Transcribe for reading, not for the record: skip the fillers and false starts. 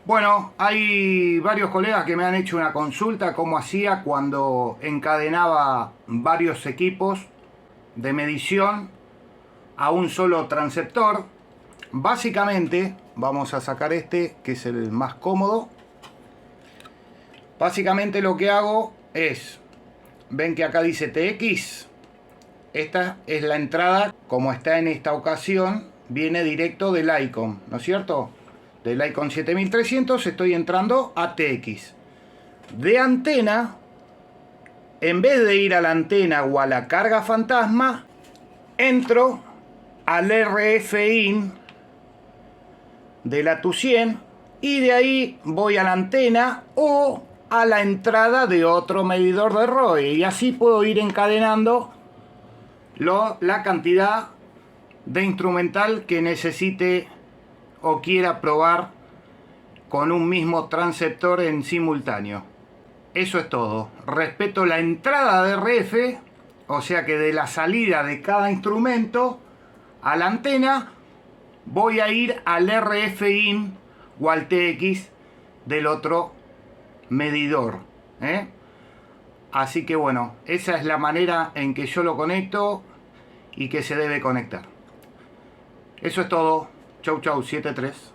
Bueno, hay varios colegas que me han hecho una consulta cómo hacía cuando encadenaba varios equipos de medición a un solo transceptor. Básicamente, vamos a sacar este que es el más cómodo. Básicamente lo que hago es, ven que acá dice TX, esta es la entrada, como está en esta ocasión, viene directo del ICOM, ¿no es cierto? Del ICOM 7300 estoy entrando a TX. De antena, en vez de ir a la antena o a la carga fantasma, entro al RF-IN de la TU100 y de ahí voy a la antena o a la entrada de otro medidor de ROE, y así puedo ir encadenando la cantidad de instrumental que necesite o quiera probar con un mismo transceptor en simultáneo. Eso es todo. Respeto la entrada de RF, o sea que de la salida de cada instrumento a la antena voy a ir al RF-IN o al TX del otro medidor, ¿eh? Así que bueno, esa es la manera en que yo lo conecto y que se debe conectar. Eso es todo. Chau chau 73.